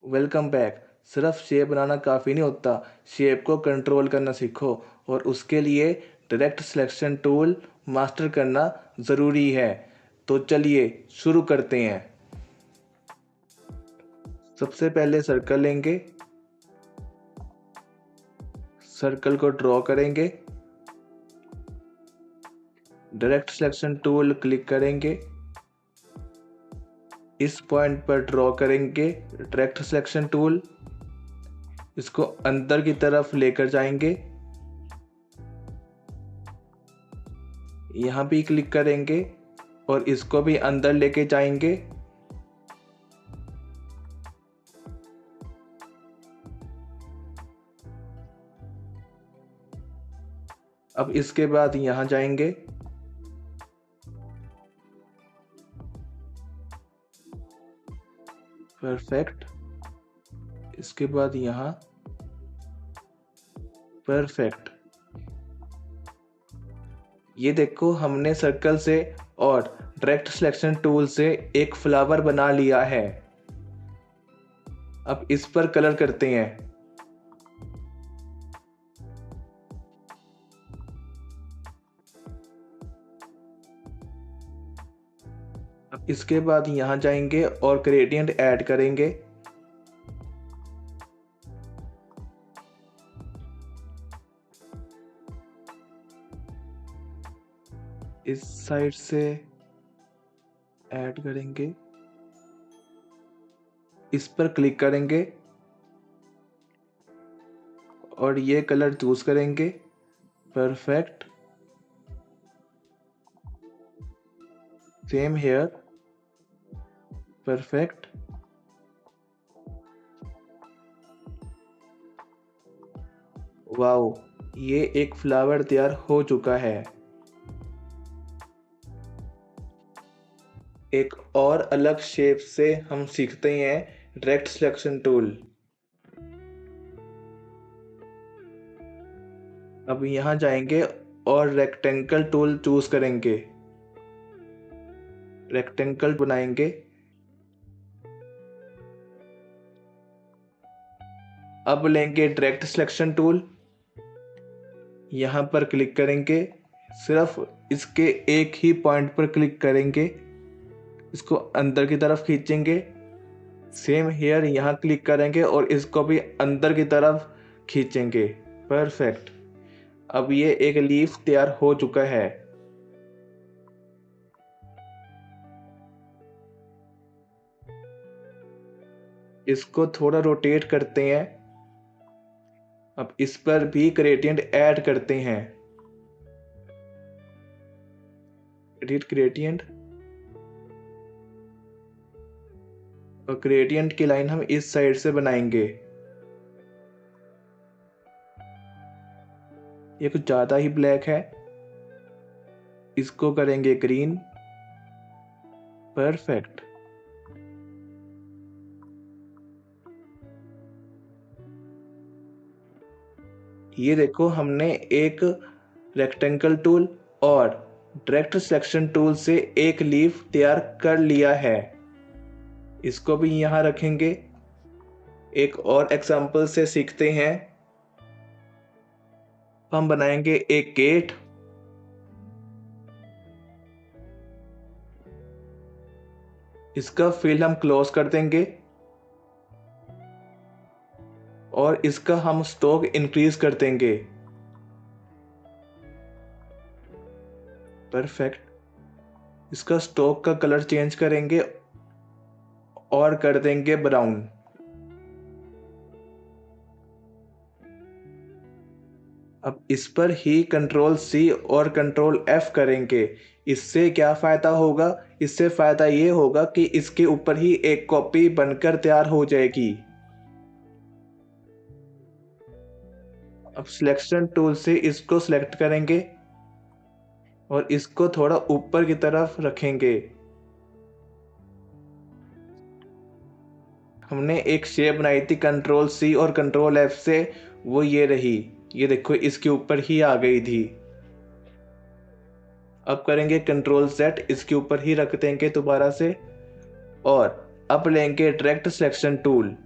Welcome back. सिर्फ shape बनाना काफ़ी नहीं होता, शेप को कंट्रोल करना सीखो और उसके लिए डायरेक्ट सिलेक्शन टूल मास्टर करना ज़रूरी है। तो चलिए शुरू करते हैं। सबसे पहले सर्कल लेंगे, सर्कल को ड्रॉ करेंगे, डायरेक्ट सिलेक्शन टूल क्लिक करेंगे, इस पॉइंट पर ड्रॉ करेंगे डायरेक्ट सिलेक्शन टूल, इसको अंदर की तरफ लेकर जाएंगे, यहाँ भी क्लिक करेंगे और इसको भी अंदर लेके जाएंगे। अब इसके बाद यहाँ जाएंगे, परफेक्ट, इसके बाद यहाँ परफेक्ट। ये देखो हमने सर्कल से और डायरेक्ट सिलेक्शन टूल से एक फ्लावर बना लिया है। अब इस पर कलर करते हैं। अब इसके बाद यहाँ जाएंगे और ग्रेडियंट ऐड करेंगे। इस साइड से ऐड करेंगे, इस पर क्लिक करेंगे और ये कलर चूज करेंगे। Perfect, same here, perfect. Wow, ये एक फ्लावर तैयार हो चुका है। एक और अलग शेप से हम सीखते हैं डायरेक्ट सिलेक्शन टूल। अब यहाँ जाएंगे और रेक्टेंगल टूल चूज करेंगे, रेक्टेंगल बनाएंगे। अब लेंगे डायरेक्ट सिलेक्शन टूल, यहाँ पर क्लिक करेंगे, सिर्फ इसके एक ही पॉइंट पर क्लिक करेंगे, इसको अंदर की तरफ खींचेंगे। सेम हेयर यहाँ क्लिक करेंगे और इसको भी अंदर की तरफ खींचेंगे। परफेक्ट। अब ये एक लीफ तैयार हो चुका है। इसको थोड़ा रोटेट करते हैं। अब इस पर भी ग्रेडियंट ऐड करते हैं। एडिट ग्रेडियंट, और ग्रेडियंट की लाइन हम इस साइड से बनाएंगे। ये कुछ ज्यादा ही ब्लैक है, इसको करेंगे ग्रीन। परफेक्ट। ये देखो हमने एक रेक्टेंगल टूल और डायरेक्ट सिलेक्शन टूल से एक लीफ तैयार कर लिया है। इसको भी यहाँ रखेंगे। एक और एग्जांपल से सीखते हैं। हम बनाएंगे एक गेट। इसका फील्ड हम क्लोज कर देंगे और इसका हम स्टॉक इंक्रीज कर देंगे। परफेक्ट। इसका स्टॉक का कलर चेंज करेंगे और कर देंगे ब्राउन। अब इस पर ही कंट्रोल सी और कंट्रोल एफ करेंगे। इससे क्या फायदा होगा? इससे फायदा ये होगा कि इसके ऊपर ही एक कॉपी बनकर तैयार हो जाएगी। अब सिलेक्शन टूल से इसको सिलेक्ट करेंगे और इसको थोड़ा ऊपर की तरफ रखेंगे। हमने एक शेप बनाई थी कंट्रोल सी और कंट्रोल एफ से, वो ये रही। ये देखो इसके ऊपर ही आ गई थी। अब करेंगे कंट्रोल सेट, इसके ऊपर ही रख देंगे दोबारा से। और अब लेंगे डायरेक्ट सिलेक्शन टूल,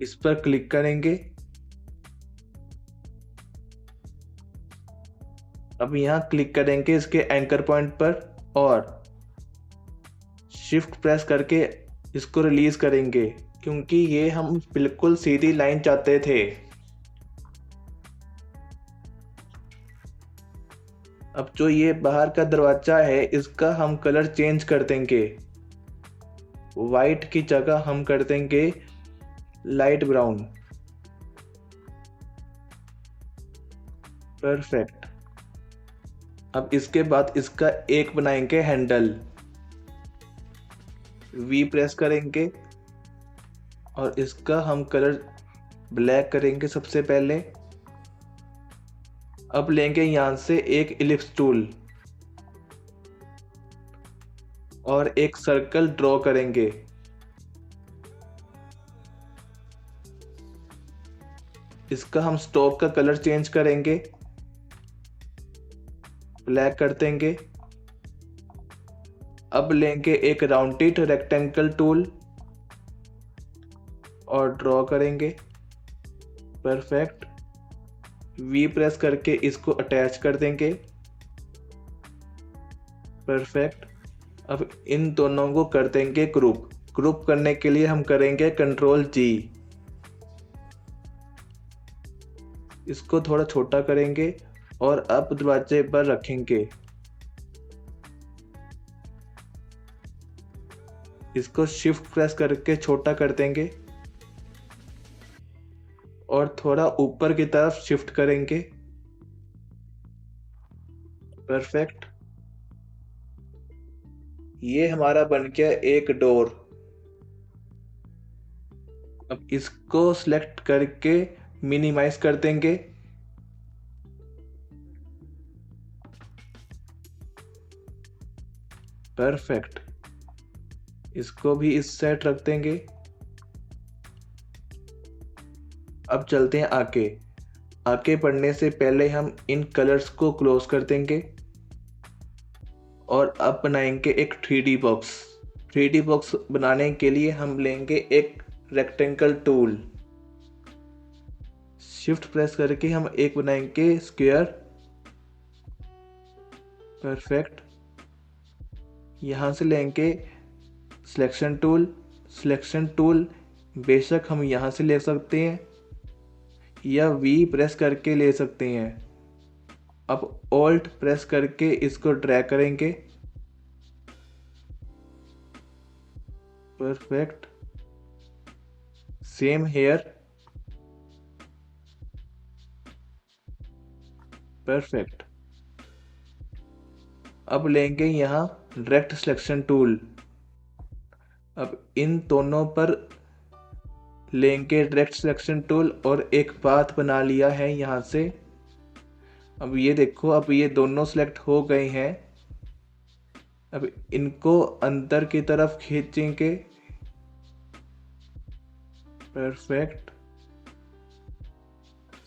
इस पर क्लिक करेंगे। अब यहाँ क्लिक करेंगे इसके एंकर पॉइंट पर और शिफ्ट प्रेस करके इसको रिलीज करेंगे, क्योंकि ये हम बिल्कुल सीधी लाइन चाहते थे। अब जो ये बाहर का दरवाजा है इसका हम कलर चेंज कर देंगे। वाइट की जगह हम कर देंगे लाइट ब्राउन। परफेक्ट। अब इसके बाद इसका एक बनाएंगे हैंडल। वी प्रेस करेंगे और इसका हम कलर ब्लैक करेंगे सबसे पहले। अब लेंगे यहां से एक इलिप्स टूल और एक सर्कल ड्रॉ करेंगे। इसका हम स्टॉक का कलर चेंज करेंगे, ब्लैक कर देंगे। अब लेंगे एक राउंडेड रेक्टेंगल टूल और ड्रॉ करेंगे। परफेक्ट। वी प्रेस करके इसको अटैच कर देंगे। परफेक्ट। अब इन दोनों को कर देंगे ग्रुप। ग्रुप करने के लिए हम करेंगे कंट्रोल जी। इसको थोड़ा छोटा करेंगे और अब दरवाजे पर रखेंगे। इसको शिफ्ट प्रेस करके छोटा कर देंगे और थोड़ा ऊपर की तरफ शिफ्ट करेंगे। परफेक्ट। ये हमारा बन गया एक डोर। अब इसको सिलेक्ट करके मिनिमाइज कर देंगे। परफेक्ट। इसको भी इस साइड रख देंगे। अब चलते हैं आगे। आगे बढ़ने से पहले हम इन कलर्स को क्लोज कर देंगे और अब बनाएंगे एक 3D बॉक्स। 3D बॉक्स बनाने के लिए हम लेंगे एक रेक्टेंगल टूल। शिफ्ट प्रेस करके हम एक बनाएंगे स्क्वायर। परफेक्ट। यहाँ से लेंगे सिलेक्शन टूल। सिलेक्शन टूल बेशक हम यहाँ से ले सकते हैं या वी प्रेस करके ले सकते हैं। अब ऑल्ट प्रेस करके इसको ड्रैग करेंगे। परफेक्ट। Same here. परफेक्ट। अब लेंगे यहाँ डायरेक्ट सिलेक्शन टूल। अब इन दोनों पर लेंगे डायरेक्ट सिलेक्शन टूल और एक पाथ बना लिया है यहाँ से। अब ये देखो, अब ये दोनों सिलेक्ट हो गए हैं। अब इनको अंदर की तरफ खींचेंगे। परफेक्ट।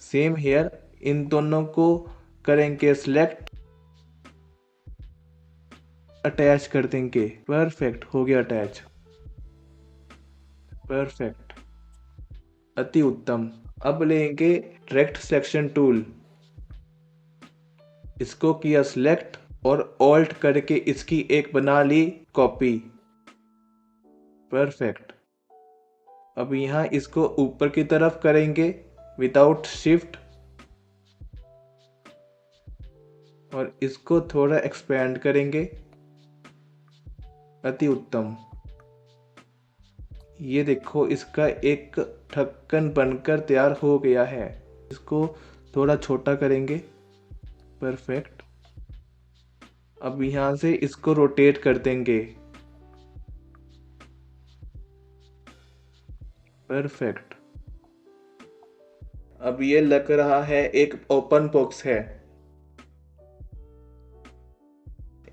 Same here. इन दोनों को करेंगे सिलेक्ट, अटैच कर देंगे। परफेक्ट, हो गया अटैच। परफेक्ट, अति उत्तम। अब लेंगे डायरेक्ट सिलेक्शन टूल। इसको किया सिलेक्ट और ऑल्ट करके इसकी एक बना ली कॉपी। परफेक्ट। अब यहाँ इसको ऊपर की तरफ करेंगे विदाउट शिफ्ट और इसको थोड़ा एक्सपेंड करेंगे। अति उत्तम। ये देखो, इसका एक ढक्कन बनकर तैयार हो गया है। इसको थोड़ा छोटा करेंगे। परफेक्ट। अब यहाँ से इसको रोटेट कर देंगे। परफेक्ट। अब ये लग रहा है एक ओपन बॉक्स है।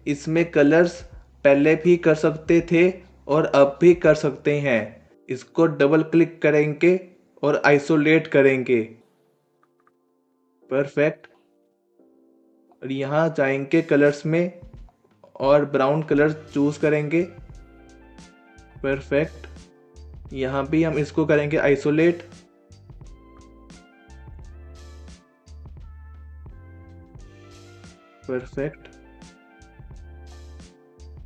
इसमें कलर्स पहले भी कर सकते थे और अब भी कर सकते हैं। इसको डबल क्लिक करेंगे और आइसोलेट करेंगे। परफेक्ट। और यहाँ जाएंगे कलर्स में और ब्राउन कलर चूज करेंगे। परफेक्ट। यहाँ भी हम इसको करेंगे आइसोलेट परफेक्ट,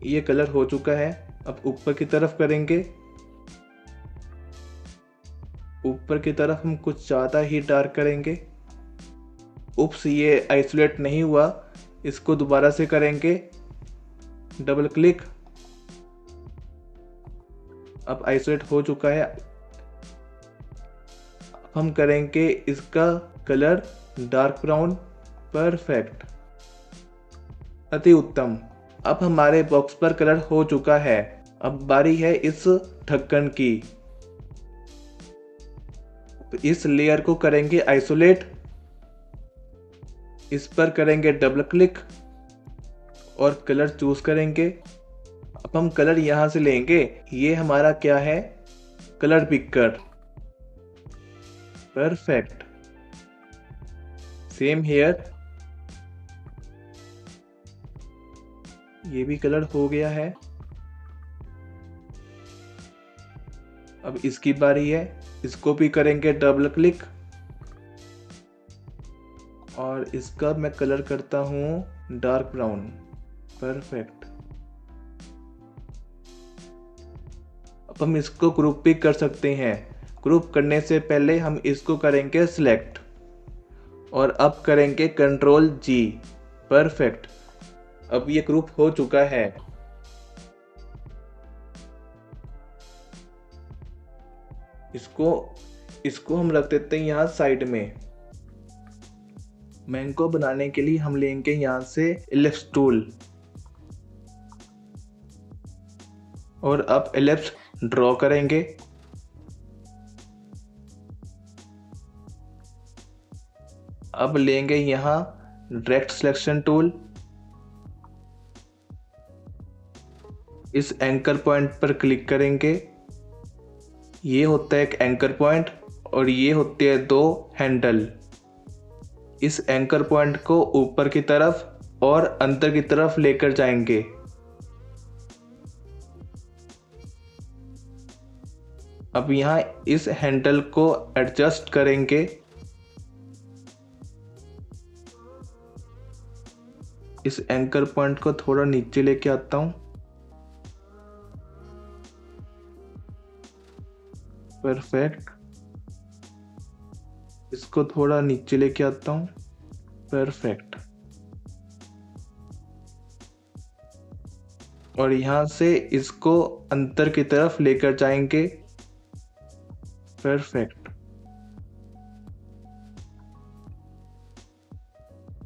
ये कलर हो चुका है। अब ऊपर की तरफ करेंगे। ऊपर की तरफ हम कुछ ज़्यादा ही डार्क करेंगे। उप्स, ये आइसोलेट नहीं हुआ, इसको दोबारा से करेंगे। डबल क्लिक, अब आइसोलेट हो चुका है। अब हम करेंगे इसका कलर डार्क ब्राउन। परफेक्ट, अति उत्तम। अब हमारे बॉक्स पर कलर हो चुका है। अब बारी है इस ढक्कन की। इस लेयर को करेंगे आइसोलेट, इस पर करेंगे डबल क्लिक और कलर चूज करेंगे। अब हम कलर यहां से लेंगे। ये हमारा क्या है? Colour picker. Perfect, same here, ये भी कलर हो गया है। अब इसकी बारी है, इसको भी करेंगे डबल क्लिक और इसका मैं कलर करता हूं डार्क ब्राउन। परफेक्ट, अब हम इसको ग्रुप भी कर सकते हैं। ग्रुप करने से पहले हम इसको करेंगे सिलेक्ट और अब करेंगे कंट्रोल जी। परफेक्ट, अब ये ग्रुप हो चुका है। इसको इसको हम रख देते हैं यहाँ साइड में। मैंगो बनाने के लिए हम लेंगे यहाँ से एलिप्स टूल और अब एलिप्स ड्रॉ करेंगे। अब लेंगे यहाँ डायरेक्ट सिलेक्शन टूल, इस एंकर पॉइंट पर क्लिक करेंगे। ये होता है एक एंकर पॉइंट और ये होते हैं दो हैंडल। इस एंकर पॉइंट को ऊपर की तरफ और अंदर की तरफ लेकर जाएंगे। अब यहाँ इस हैंडल को एडजस्ट करेंगे। इस एंकर पॉइंट को थोड़ा नीचे लेके आता हूं। परफेक्ट, इसको थोड़ा नीचे लेके आता हूं। परफेक्ट, और यहां से इसको अंदर की तरफ लेकर जाएंगे। परफेक्ट,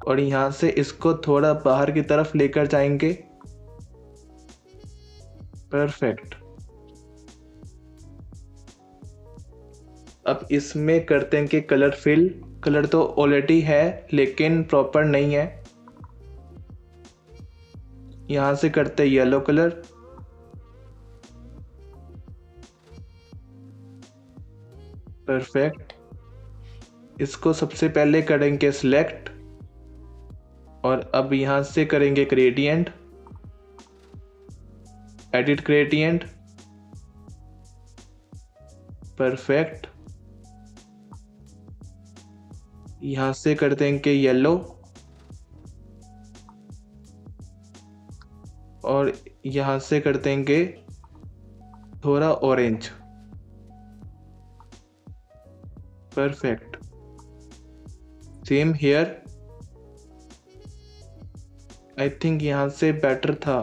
और यहां से इसको थोड़ा बाहर की तरफ लेकर जाएंगे। परफेक्ट, अब इसमें करते हैं कि कलर फिल। कलर तो ऑलरेडी है लेकिन प्रॉपर नहीं है। यहां से करते हैं येलो कलर। परफेक्ट, इसको सबसे पहले करेंगे सिलेक्ट और अब यहां से करेंगे ग्रेडियंट, एडिट ग्रेडियंट। परफेक्ट, यहां से कर देंगे येलो और यहां से कर देंगे थोड़ा orange. Perfect, same here. I think यहां से बेटर था।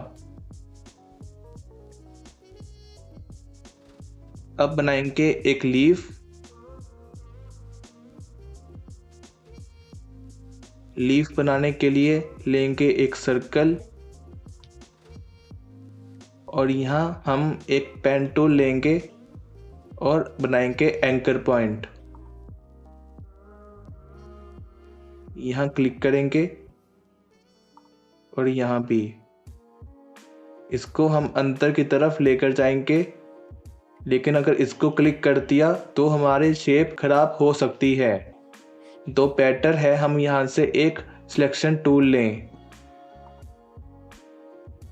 अब बनाएंगे एक लीफ। लीफ बनाने के लिए लेंगे एक सर्कल और यहाँ हम एक पेन टूल लेंगे और बनाएंगे एंकर पॉइंट। यहाँ क्लिक करेंगे और यहाँ भी इसको हम अंदर की तरफ लेकर जाएंगे, लेकिन अगर इसको क्लिक कर दिया तो हमारी शेप खराब हो सकती है। तो बेटर है हम यहाँ से एक सिलेक्शन टूल लें।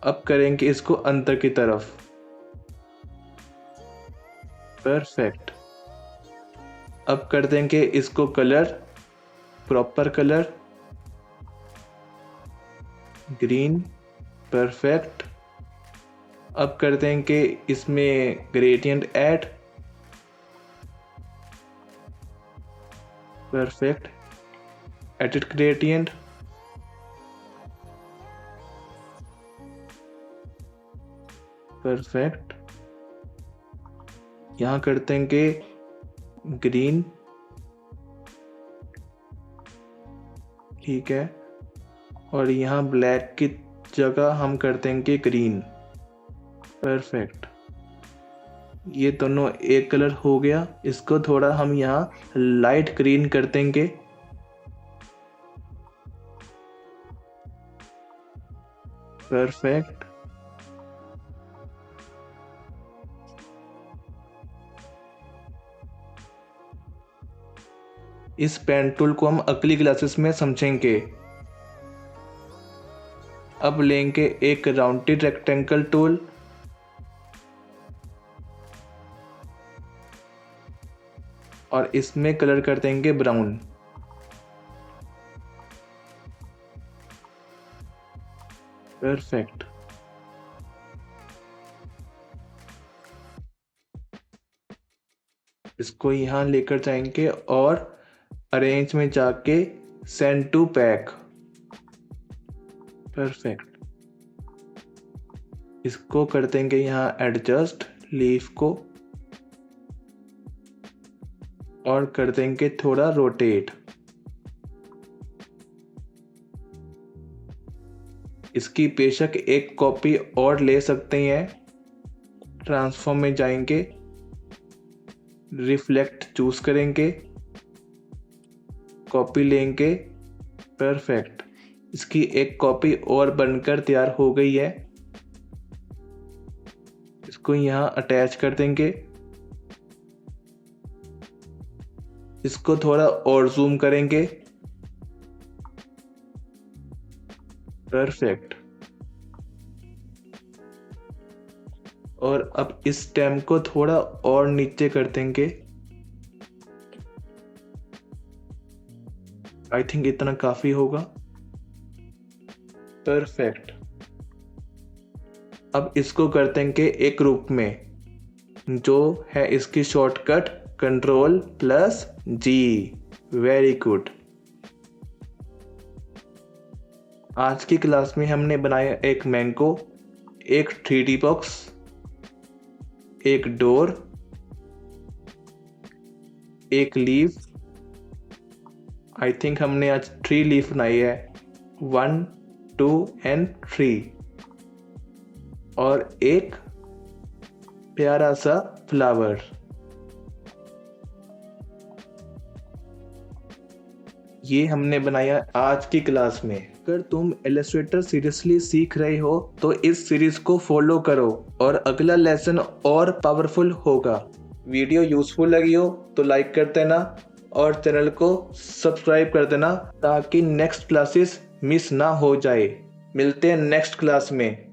अब करेंगे इसको अंदर की तरफ। परफेक्ट, अब कर देंगे इसको colour, proper colour. Green, perfect. अब करते हैं कि इसमें gradient add, perfect. Edit gradient, perfect. यहाँ करते हैं कि ग्रीन, ठीक है। और यहाँ ब्लैक की जगह हम करते हैं कि ग्रीन, परफेक्ट। ये दोनों एक कलर हो गया। इसको थोड़ा हम यहाँ लाइट ग्रीन कर देंगे, परफेक्ट। इस पेन टूल को हम अगली क्लासेस में समझेंगे। अब लेंगे एक राउंडेड रेक्टेंगल टूल, और इसमें कलर कर देंगे ब्राउन, परफेक्ट। इसको यहाँ लेकर जाएंगे और अरेंज में जाके सेंड टू बैक, परफेक्ट। इसको कर देंगे यहाँ एडजस्ट लीफ को और कर देंगे थोड़ा रोटेट। इसकी बेशक एक कॉपी और ले सकते हैं। ट्रांसफॉर्म में जाएंगे, रिफ्लेक्ट चूज करेंगे, कॉपी लेंगे, परफेक्ट। इसकी एक कॉपी और बनकर तैयार हो गई है। इसको यहाँ अटैच कर देंगे। इसको थोड़ा और जूम करेंगे, परफेक्ट। और अब इस स्टेम को थोड़ा और नीचे कर देंगे। आई थिंक इतना काफी होगा, परफेक्ट। अब इसको कर देंगे एक ग्रुप में, जो है इसकी शॉर्टकट Ctrl+G, वेरी गुड। आज की क्लास में हमने बनाया एक मैंगो, एक 3D बॉक्स, एक डोर, एक लीफ। आई थिंक हमने आज 3 लीफ बनाई है, 1, 2 and 3, और एक प्यारा सा फ्लावर। ये हमने बनाया आज की क्लास में। अगर तुम इलस्ट्रेटर सीरियसली सीख रहे हो तो इस सीरीज को फॉलो करो और अगला लेसन और पावरफुल होगा। वीडियो यूजफुल लगी हो तो लाइक कर देना और चैनल को सब्सक्राइब कर देना ताकि नेक्स्ट क्लासेस मिस ना हो जाए। मिलते हैं नेक्स्ट क्लास में।